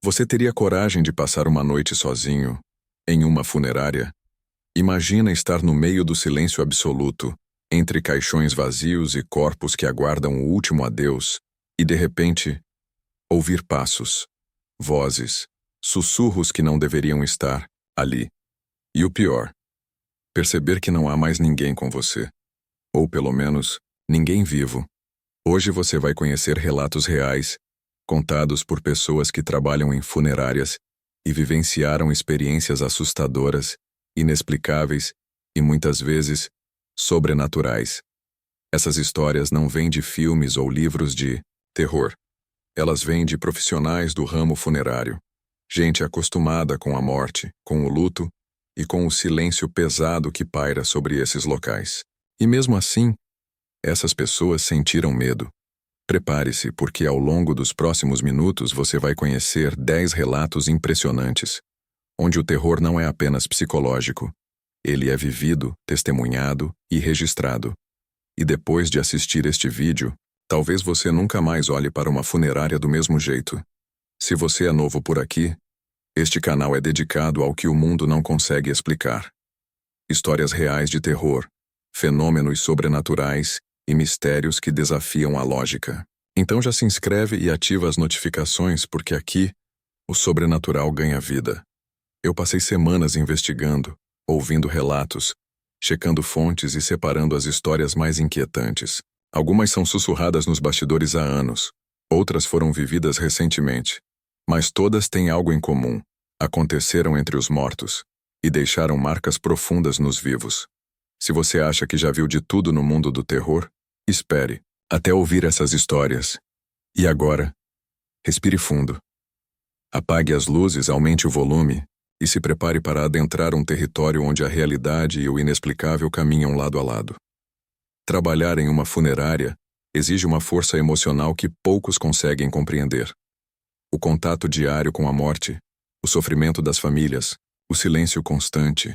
Você teria coragem de passar uma noite sozinho, em uma funerária? Imagina estar no meio do silêncio absoluto, entre caixões vazios e corpos que aguardam o último adeus, e de repente, ouvir passos, vozes, sussurros que não deveriam estar ali. E o pior, perceber que não há mais ninguém com você. Ou pelo menos, ninguém vivo. Hoje você vai conhecer relatos reais, contados por pessoas que trabalham em funerárias e vivenciaram experiências assustadoras, inexplicáveis e muitas vezes sobrenaturais. Essas histórias não vêm de filmes ou livros de terror. Elas vêm de profissionais do ramo funerário, gente acostumada com a morte, com o luto e com o silêncio pesado que paira sobre esses locais. E mesmo assim, essas pessoas sentiram medo. Prepare-se, porque ao longo dos próximos minutos você vai conhecer 10 relatos impressionantes, onde o terror não é apenas psicológico, ele é vivido, testemunhado e registrado. E depois de assistir este vídeo, talvez você nunca mais olhe para uma funerária do mesmo jeito. Se você é novo por aqui, este canal é dedicado ao que o mundo não consegue explicar. Histórias reais de terror, fenômenos sobrenaturais e mistérios que desafiam a lógica. Então já se inscreve e ativa as notificações, porque aqui, o sobrenatural ganha vida. Eu passei semanas investigando, ouvindo relatos, checando fontes e separando as histórias mais inquietantes. Algumas são sussurradas nos bastidores há anos, outras foram vividas recentemente. Mas todas têm algo em comum. Aconteceram entre os mortos e deixaram marcas profundas nos vivos. Se você acha que já viu de tudo no mundo do terror, espere até ouvir essas histórias. E agora, respire fundo. Apague as luzes, aumente o volume e se prepare para adentrar um território onde a realidade e o inexplicável caminham lado a lado. Trabalhar em uma funerária exige uma força emocional que poucos conseguem compreender. O contato diário com a morte, o sofrimento das famílias, o silêncio constante.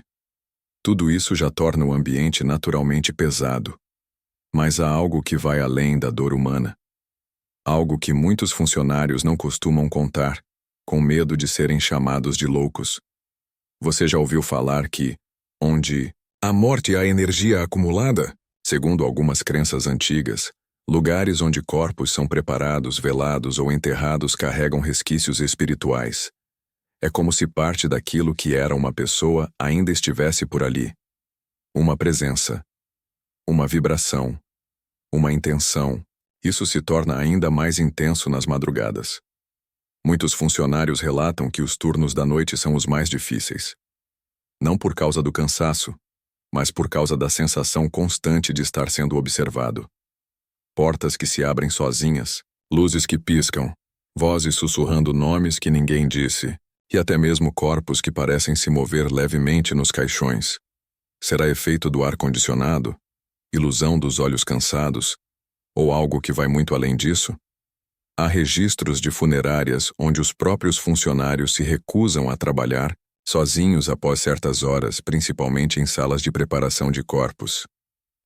Tudo isso já torna o ambiente naturalmente pesado. Mas há algo que vai além da dor humana. Algo que muitos funcionários não costumam contar, com medo de serem chamados de loucos. Você já ouviu falar que, onde a morte há energia acumulada? Segundo algumas crenças antigas, lugares onde corpos são preparados, velados ou enterrados carregam resquícios espirituais. É como se parte daquilo que era uma pessoa ainda estivesse por ali. Uma presença, uma vibração, uma intenção. Isso se torna ainda mais intenso nas madrugadas. Muitos funcionários relatam que os turnos da noite são os mais difíceis. Não por causa do cansaço, mas por causa da sensação constante de estar sendo observado. Portas que se abrem sozinhas, luzes que piscam, vozes sussurrando nomes que ninguém disse, e até mesmo corpos que parecem se mover levemente nos caixões. Será efeito do ar-condicionado? Ilusão dos olhos cansados? Ou algo que vai muito além disso? Há registros de funerárias onde os próprios funcionários se recusam a trabalhar sozinhos após certas horas, principalmente em salas de preparação de corpos.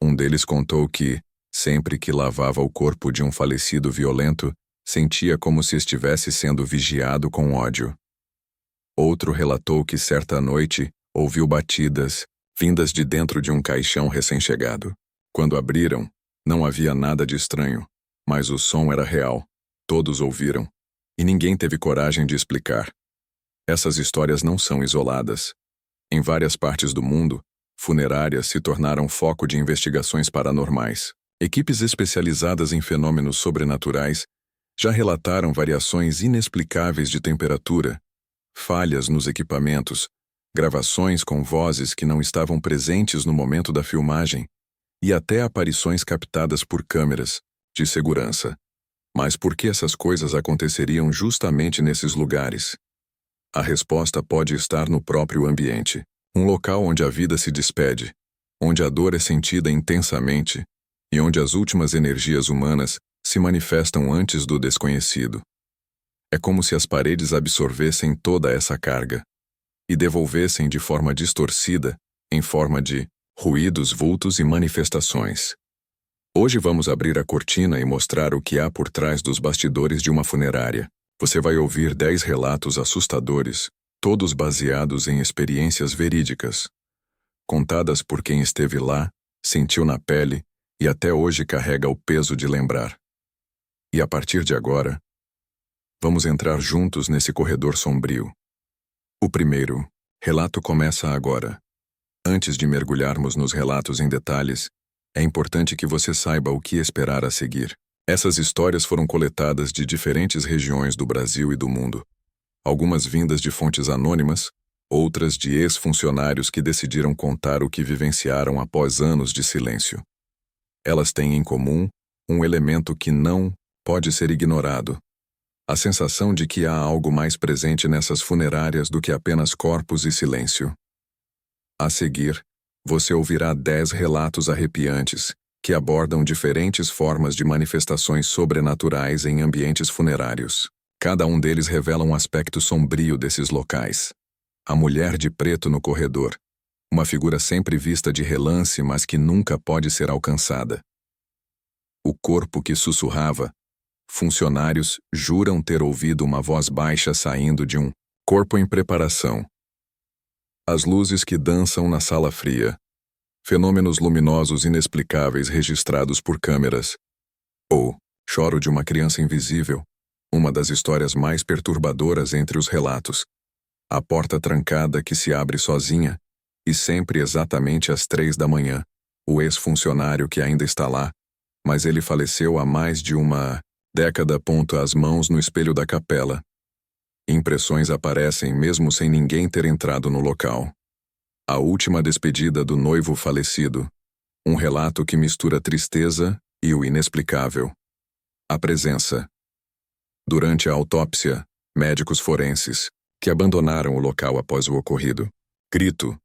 Um deles contou que, sempre que lavava o corpo de um falecido violento, sentia como se estivesse sendo vigiado com ódio. Outro relatou que certa noite ouviu batidas, vindas de dentro de um caixão recém-chegado. Quando abriram, não havia nada de estranho, mas o som era real. Todos ouviram, e ninguém teve coragem de explicar. Essas histórias não são isoladas. Em várias partes do mundo, funerárias se tornaram foco de investigações paranormais. Equipes especializadas em fenômenos sobrenaturais já relataram variações inexplicáveis de temperatura, falhas nos equipamentos, gravações com vozes que não estavam presentes no momento da filmagem e até aparições captadas por câmeras de segurança. Mas por que essas coisas aconteceriam justamente nesses lugares? A resposta pode estar no próprio ambiente, um local onde a vida se despede, onde a dor é sentida intensamente e onde as últimas energias humanas se manifestam antes do desconhecido. É como se as paredes absorvessem toda essa carga e devolvessem de forma distorcida, em forma de ruídos, vultos e manifestações. Hoje vamos abrir a cortina e mostrar o que há por trás dos bastidores de uma funerária. Você vai ouvir 10 relatos assustadores, todos baseados em experiências verídicas, contadas por quem esteve lá, sentiu na pele e até hoje carrega o peso de lembrar. E a partir de agora, vamos entrar juntos nesse corredor sombrio. O primeiro relato começa agora. Antes de mergulharmos nos relatos em detalhes, é importante que você saiba o que esperar a seguir. Essas histórias foram coletadas de diferentes regiões do Brasil e do mundo. Algumas vindas de fontes anônimas, outras de ex-funcionários que decidiram contar o que vivenciaram após anos de silêncio. Elas têm em comum um elemento que não pode ser ignorado: a sensação de que há algo mais presente nessas funerárias do que apenas corpos e silêncio. A seguir, você ouvirá 10 relatos arrepiantes que abordam diferentes formas de manifestações sobrenaturais em ambientes funerários. Cada um deles revela um aspecto sombrio desses locais. A mulher de preto no corredor, uma figura sempre vista de relance, mas que nunca pode ser alcançada. O corpo que sussurrava. Funcionários juram ter ouvido uma voz baixa saindo de um corpo em preparação. As luzes que dançam na sala fria. Fenômenos luminosos inexplicáveis registrados por câmeras. Ou choro de uma criança invisível, uma das histórias mais perturbadoras entre os relatos. A porta trancada que se abre sozinha, e sempre exatamente às 3 da manhã. O ex-funcionário que ainda está lá, mas ele faleceu há mais de uma década. As mãos no espelho da capela. Impressões aparecem mesmo sem ninguém ter entrado no local. A última despedida do noivo falecido. Um relato que mistura tristeza e o inexplicável. A presença. Durante a autópsia, médicos forenses, que abandonaram o local após o ocorrido. Grito.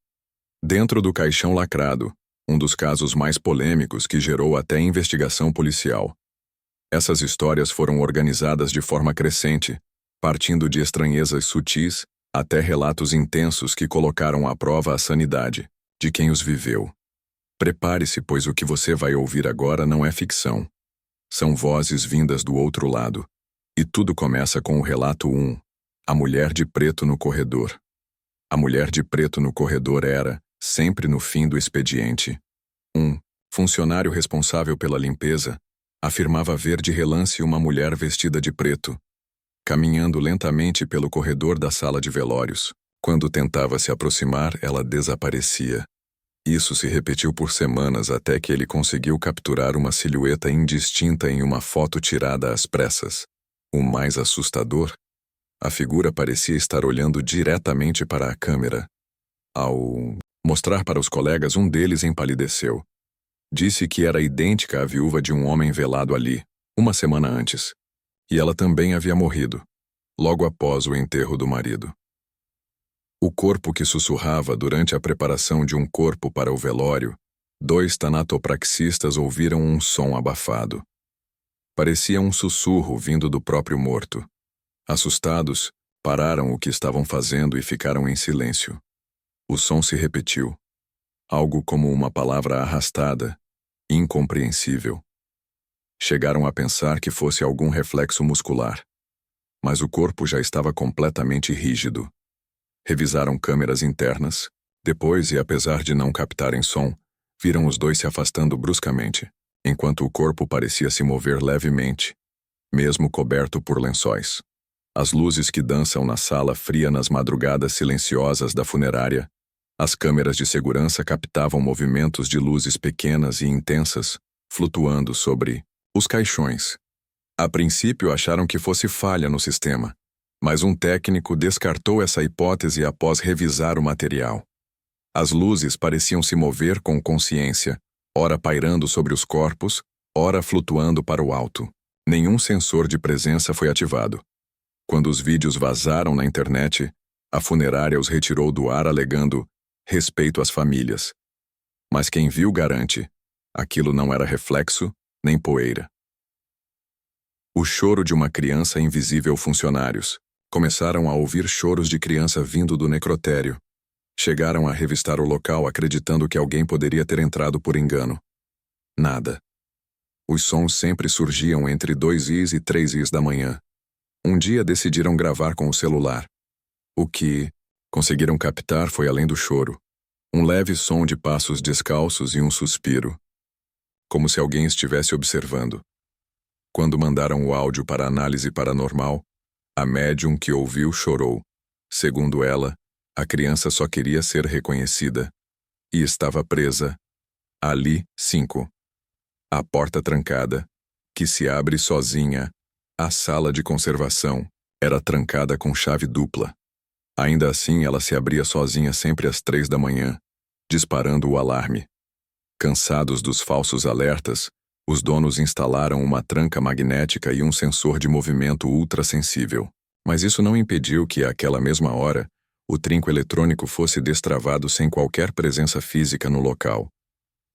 Dentro do caixão lacrado, um dos casos mais polêmicos que gerou até investigação policial. Essas histórias foram organizadas de forma crescente, partindo de estranhezas sutis até relatos intensos que colocaram à prova a sanidade de quem os viveu. Prepare-se, pois o que você vai ouvir agora não é ficção. São vozes vindas do outro lado. E tudo começa com o relato 1. A mulher de preto no corredor. A mulher de preto no corredor era, sempre no fim do expediente. Um funcionário responsável pela limpeza afirmava ver de relance uma mulher vestida de preto, caminhando lentamente pelo corredor da sala de velórios. Quando tentava se aproximar, ela desaparecia. Isso se repetiu por semanas até que ele conseguiu capturar uma silhueta indistinta em uma foto tirada às pressas. O mais assustador, a figura parecia estar olhando diretamente para a câmera. Ao mostrar para os colegas, um deles empalideceu. Disse que era idêntica à viúva de um homem velado ali, uma semana antes. E ela também havia morrido, logo após o enterro do marido. O corpo que sussurrava durante a preparação de um corpo para o velório, 2 tanatopraxistas ouviram um som abafado. Parecia um sussurro vindo do próprio morto. Assustados, pararam o que estavam fazendo e ficaram em silêncio. O som se repetiu. Algo como uma palavra arrastada, incompreensível. Chegaram a pensar que fosse algum reflexo muscular. Mas o corpo já estava completamente rígido. Revisaram câmeras internas. Depois, e apesar de não captarem som, viram os 2 se afastando bruscamente, enquanto o corpo parecia se mover levemente, mesmo coberto por lençóis. As luzes que dançam na sala fria nas madrugadas silenciosas da funerária. As câmeras de segurança captavam movimentos de luzes pequenas e intensas, flutuando sobre os caixões. A princípio acharam que fosse falha no sistema, mas um técnico descartou essa hipótese após revisar o material. As luzes pareciam se mover com consciência, ora pairando sobre os corpos, ora flutuando para o alto. Nenhum sensor de presença foi ativado. Quando os vídeos vazaram na internet, a funerária os retirou do ar alegando respeito às famílias. Mas quem viu garante, aquilo não era reflexo nem poeira. O choro de uma criança invisível. Funcionários começaram a ouvir choros de criança vindo do necrotério. Chegaram a revistar o local acreditando que alguém poderia ter entrado por engano. Nada. Os sons sempre surgiam entre 2 e 3 da manhã. Um dia decidiram gravar com o celular. O que conseguiram captar foi além do choro. Um leve som de passos descalços e um suspiro. Como se alguém estivesse observando. Quando mandaram o áudio para análise paranormal, a médium que ouviu chorou. Segundo ela, a criança só queria ser reconhecida. E estava presa. Ali, 5. A porta trancada, que se abre sozinha. A sala de conservação era trancada com chave dupla. Ainda assim, ela se abria sozinha sempre às 3 da manhã, disparando o alarme. Cansados dos falsos alertas, os donos instalaram uma tranca magnética e um sensor de movimento ultrassensível. Mas isso não impediu que, àquela mesma hora, o trinco eletrônico fosse destravado sem qualquer presença física no local.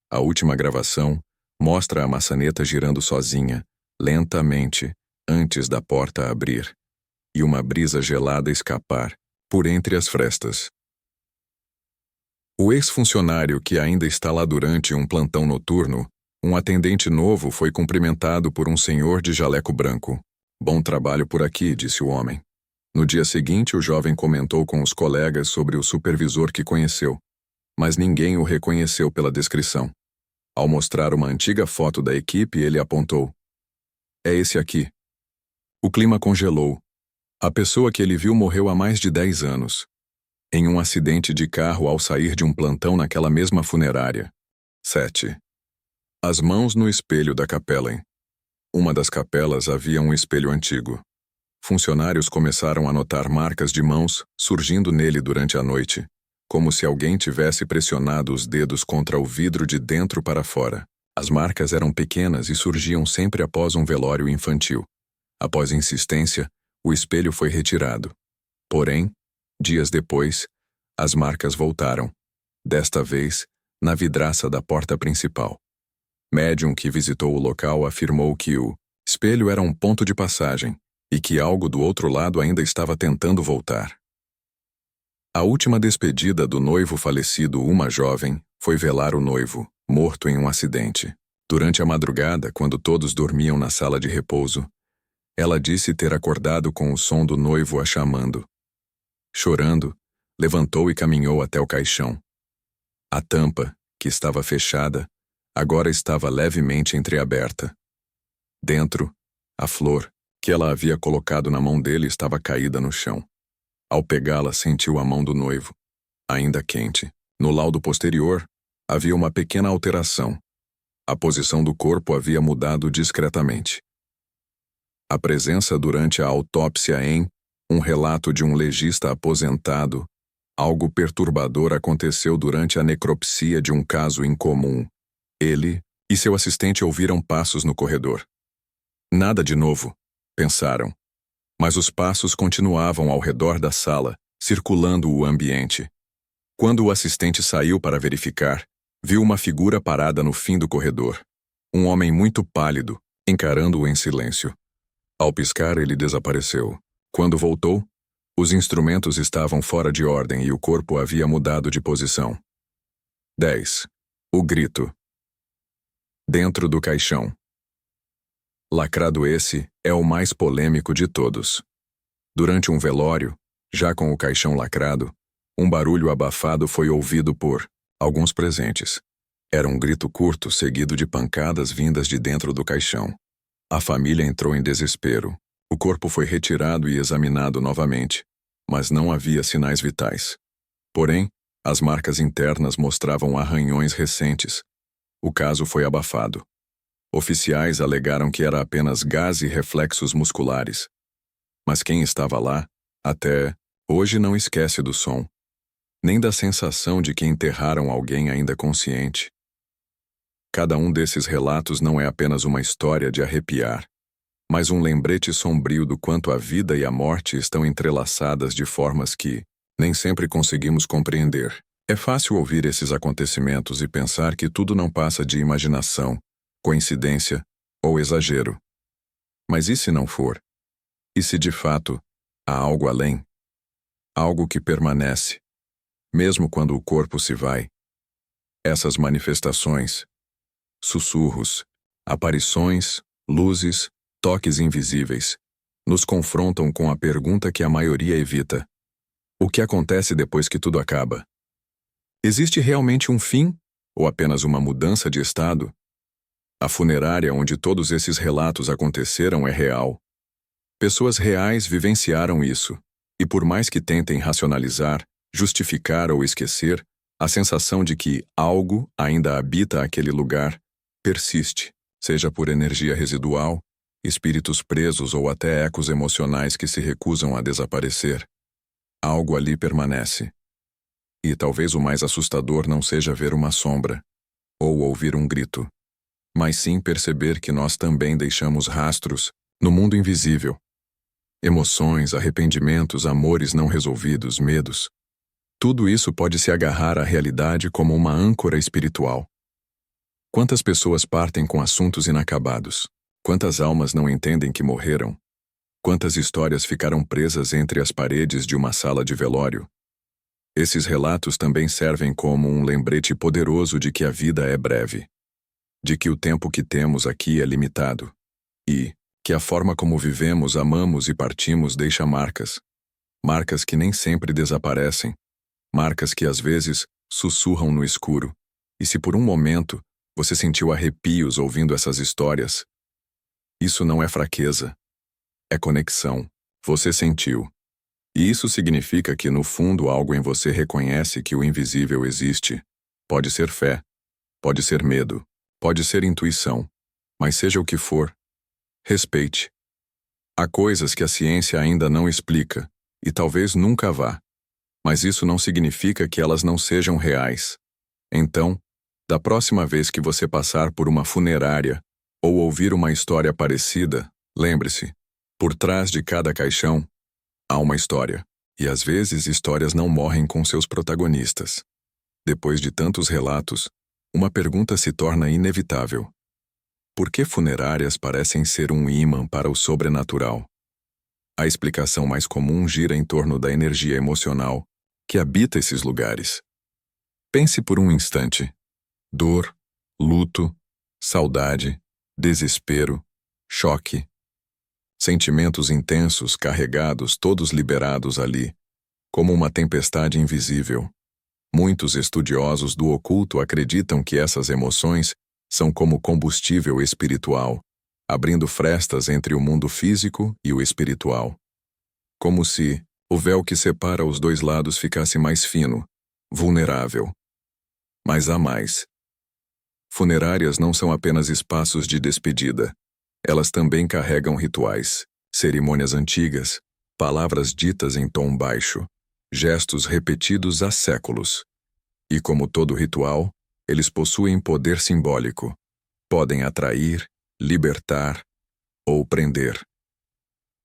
A última gravação mostra a maçaneta girando sozinha, lentamente, antes da porta abrir, e uma brisa gelada escapar por entre as frestas. O ex-funcionário que ainda está lá durante um plantão noturno, um atendente novo foi cumprimentado por um senhor de jaleco branco. Bom trabalho por aqui, disse o homem. No dia seguinte, o jovem comentou com os colegas sobre o supervisor que conheceu, mas ninguém o reconheceu pela descrição. Ao mostrar uma antiga foto da equipe, ele apontou. É esse aqui. O clima congelou. A pessoa que ele viu morreu há mais de 10 anos. Em um acidente de carro ao sair de um plantão naquela mesma funerária. 7. As mãos no espelho da capela. Em uma das capelas havia um espelho antigo. Funcionários começaram a notar marcas de mãos surgindo nele durante a noite, como se alguém tivesse pressionado os dedos contra o vidro de dentro para fora. As marcas eram pequenas e surgiam sempre após um velório infantil. Após insistência, o espelho foi retirado. Porém, dias depois, as marcas voltaram, desta vez, na vidraça da porta principal. Médium que visitou o local afirmou que o espelho era um ponto de passagem e que algo do outro lado ainda estava tentando voltar. A última despedida do noivo falecido, uma jovem, foi velar o noivo, morto em um acidente. Durante a madrugada, quando todos dormiam na sala de repouso, ela disse ter acordado com o som do noivo a chamando. Chorando, levantou e caminhou até o caixão. A tampa, que estava fechada, agora estava levemente entreaberta. Dentro, a flor, que ela havia colocado na mão dele, estava caída no chão. Ao pegá-la, sentiu a mão do noivo, ainda quente. No laudo posterior, havia uma pequena alteração. A posição do corpo havia mudado discretamente. A presença durante a autópsia em um relato de um legista aposentado, algo perturbador aconteceu durante a necropsia de um caso incomum. Ele e seu assistente ouviram passos no corredor. Nada de novo, pensaram. Mas os passos continuavam ao redor da sala, circulando o ambiente. Quando o assistente saiu para verificar, viu uma figura parada no fim do corredor. Um homem muito pálido, encarando-o em silêncio. Ao piscar, ele desapareceu. Quando voltou, os instrumentos estavam fora de ordem e o corpo havia mudado de posição. 10. O grito. Dentro do caixão. Lacrado, esse é o mais polêmico de todos. Durante um velório, já com o caixão lacrado, um barulho abafado foi ouvido por alguns presentes. Era um grito curto seguido de pancadas vindas de dentro do caixão. A família entrou em desespero. O corpo foi retirado e examinado novamente, mas não havia sinais vitais. Porém, as marcas internas mostravam arranhões recentes. O caso foi abafado. Oficiais alegaram que era apenas gás e reflexos musculares. Mas quem estava lá, até hoje, não esquece do som, nem da sensação de que enterraram alguém ainda consciente. Cada um desses relatos não é apenas uma história de arrepiar, mas um lembrete sombrio do quanto a vida e a morte estão entrelaçadas de formas que nem sempre conseguimos compreender. É fácil ouvir esses acontecimentos e pensar que tudo não passa de imaginação, coincidência ou exagero. Mas e se não for? E se de fato há algo além? Algo que permanece, mesmo quando o corpo se vai? Essas manifestações, sussurros, aparições, luzes, toques invisíveis, nos confrontam com a pergunta que a maioria evita: o que acontece depois que tudo acaba? Existe realmente um fim, ou apenas uma mudança de estado? A funerária onde todos esses relatos aconteceram é real. Pessoas reais vivenciaram isso, e por mais que tentem racionalizar, justificar ou esquecer, a sensação de que algo ainda habita aquele lugar persiste, seja por energia residual, espíritos presos ou até ecos emocionais que se recusam a desaparecer. Algo ali permanece. E talvez o mais assustador não seja ver uma sombra, ou ouvir um grito, mas sim perceber que nós também deixamos rastros no mundo invisível. Emoções, arrependimentos, amores não resolvidos, medos. Tudo isso pode se agarrar à realidade como uma âncora espiritual. Quantas pessoas partem com assuntos inacabados? Quantas almas não entendem que morreram? Quantas histórias ficaram presas entre as paredes de uma sala de velório? Esses relatos também servem como um lembrete poderoso de que a vida é breve, de que o tempo que temos aqui é limitado, e que a forma como vivemos, amamos e partimos deixa marcas. Marcas que nem sempre desaparecem, marcas que às vezes sussurram no escuro. E se por um momento você sentiu arrepios ouvindo essas histórias, isso não é fraqueza, é conexão. Você sentiu. E isso significa que no fundo algo em você reconhece que o invisível existe. Pode ser fé, pode ser medo, pode ser intuição, mas seja o que for, respeite. Há coisas que a ciência ainda não explica, e talvez nunca vá, mas isso não significa que elas não sejam reais. Então, da próxima vez que você passar por uma funerária ou ouvir uma história parecida, lembre-se, por trás de cada caixão há uma história, e às vezes histórias não morrem com seus protagonistas. Depois de tantos relatos, uma pergunta se torna inevitável. Por que funerárias parecem ser um ímã para o sobrenatural? A explicação mais comum gira em torno da energia emocional que habita esses lugares. Pense por um instante. Dor, luto, saudade, desespero, choque. Sentimentos intensos, carregados, todos liberados ali, como uma tempestade invisível. Muitos estudiosos do oculto acreditam que essas emoções são como combustível espiritual, abrindo frestas entre o mundo físico e o espiritual. Como se o véu que separa os dois lados ficasse mais fino, vulnerável. Mas há mais. Funerárias não são apenas espaços de despedida. Elas também carregam rituais, cerimônias antigas, palavras ditas em tom baixo, gestos repetidos há séculos. E como todo ritual, eles possuem poder simbólico. Podem atrair, libertar ou prender.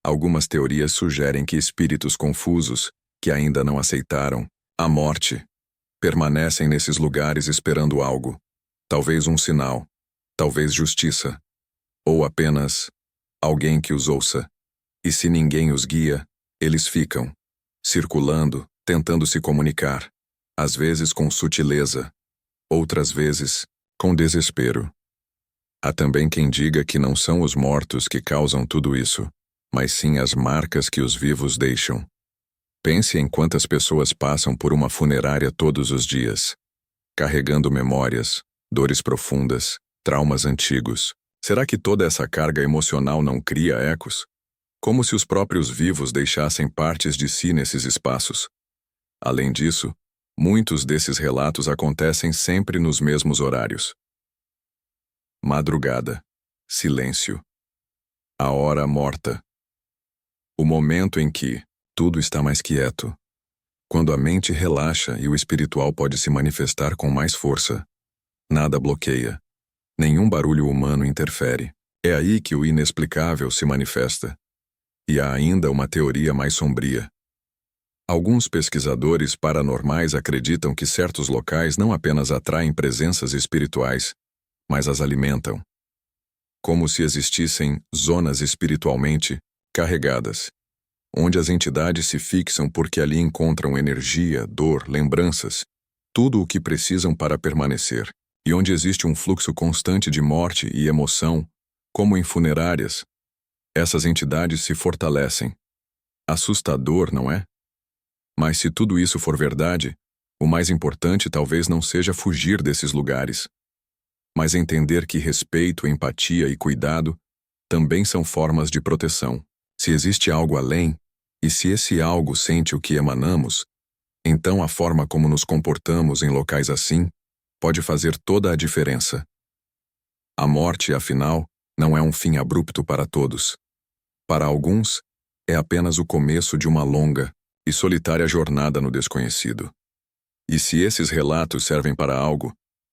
Algumas teorias sugerem que espíritos confusos, que ainda não aceitaram a morte, permanecem nesses lugares esperando algo. Talvez um sinal, talvez justiça, ou apenas alguém que os ouça. E se ninguém os guia, eles ficam, circulando, tentando se comunicar, às vezes com sutileza, outras vezes com desespero. Há também quem diga que não são os mortos que causam tudo isso, mas sim as marcas que os vivos deixam. Pense em quantas pessoas passam por uma funerária todos os dias, carregando memórias, dores profundas, traumas antigos. Será que toda essa carga emocional não cria ecos? Como se os próprios vivos deixassem partes de si nesses espaços. Além disso, muitos desses relatos acontecem sempre nos mesmos horários. Madrugada. Silêncio. A hora morta. O momento em que tudo está mais quieto. Quando a mente relaxa e o espiritual pode se manifestar com mais força. Nada bloqueia. Nenhum barulho humano interfere. É aí que o inexplicável se manifesta. E há ainda uma teoria mais sombria. Alguns pesquisadores paranormais acreditam que certos locais não apenas atraem presenças espirituais, mas as alimentam. Como se existissem zonas espiritualmente carregadas, onde as entidades se fixam porque ali encontram energia, dor, lembranças, tudo o que precisam para permanecer, e onde existe um fluxo constante de morte e emoção, como em funerárias. Essas entidades se fortalecem. Assustador, não é? Mas se tudo isso for verdade, o mais importante talvez não seja fugir desses lugares, mas entender que respeito, empatia e cuidado também são formas de proteção. Se existe algo além, e se esse algo sente o que emanamos, então a forma como nos comportamos em locais assim pode fazer toda a diferença. A morte, afinal, não é um fim abrupto para todos. Para alguns, é apenas o começo de uma longa e solitária jornada no desconhecido. E se esses relatos servem para algo,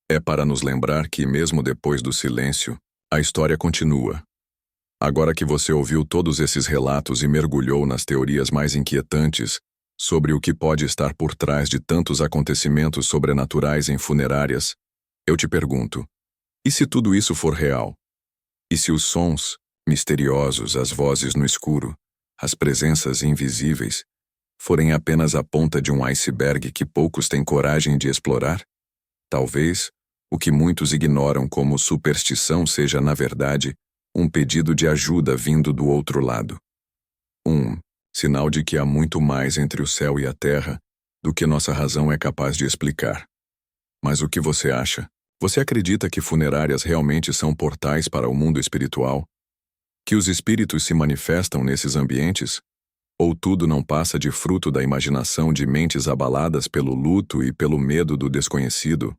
é para nos lembrar que, mesmo depois do silêncio, a história continua. Agora que você ouviu todos esses relatos e mergulhou nas teorias mais inquietantes sobre o que pode estar por trás de tantos acontecimentos sobrenaturais em funerárias, eu te pergunto, e se tudo isso for real? E se os sons misteriosos, as vozes no escuro, as presenças invisíveis, forem apenas a ponta de um iceberg que poucos têm coragem de explorar? Talvez o que muitos ignoram como superstição seja, na verdade, um pedido de ajuda vindo do outro lado. Sinal de que há muito mais entre o céu e a terra do que nossa razão é capaz de explicar. Mas o que você acha? Você acredita que funerárias realmente são portais para o mundo espiritual? Que os espíritos se manifestam nesses ambientes? Ou tudo não passa de fruto da imaginação de mentes abaladas pelo luto e pelo medo do desconhecido?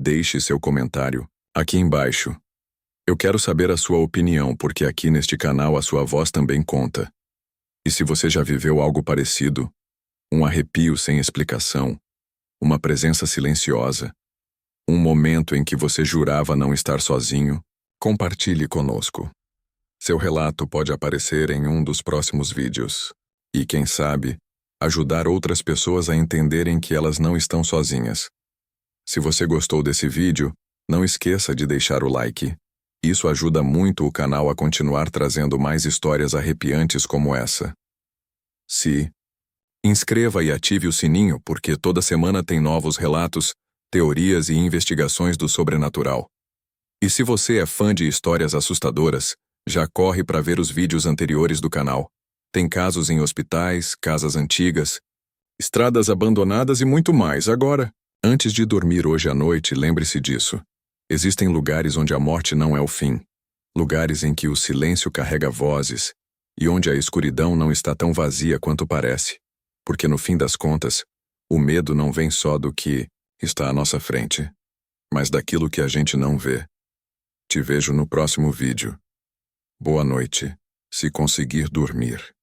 Deixe seu comentário aqui embaixo. Eu quero saber a sua opinião, porque aqui neste canal a sua voz também conta. E se você já viveu algo parecido, um arrepio sem explicação, uma presença silenciosa, um momento em que você jurava não estar sozinho, compartilhe conosco. Seu relato pode aparecer em um dos próximos vídeos. E, quem sabe, ajudar outras pessoas a entenderem que elas não estão sozinhas. Se você gostou desse vídeo, não esqueça de deixar o like. Isso ajuda muito o canal a continuar trazendo mais histórias arrepiantes como essa. Se inscreva e ative o sininho, porque toda semana tem novos relatos, teorias e investigações do sobrenatural. E se você é fã de histórias assustadoras, já corre para ver os vídeos anteriores do canal. Tem casos em hospitais, casas antigas, estradas abandonadas e muito mais. Agora, antes de dormir hoje à noite, lembre-se disso. Existem lugares onde a morte não é o fim. Lugares em que o silêncio carrega vozes e onde a escuridão não está tão vazia quanto parece. Porque no fim das contas, o medo não vem só do que está à nossa frente, mas daquilo que a gente não vê. Te vejo no próximo vídeo. Boa noite, se conseguir dormir.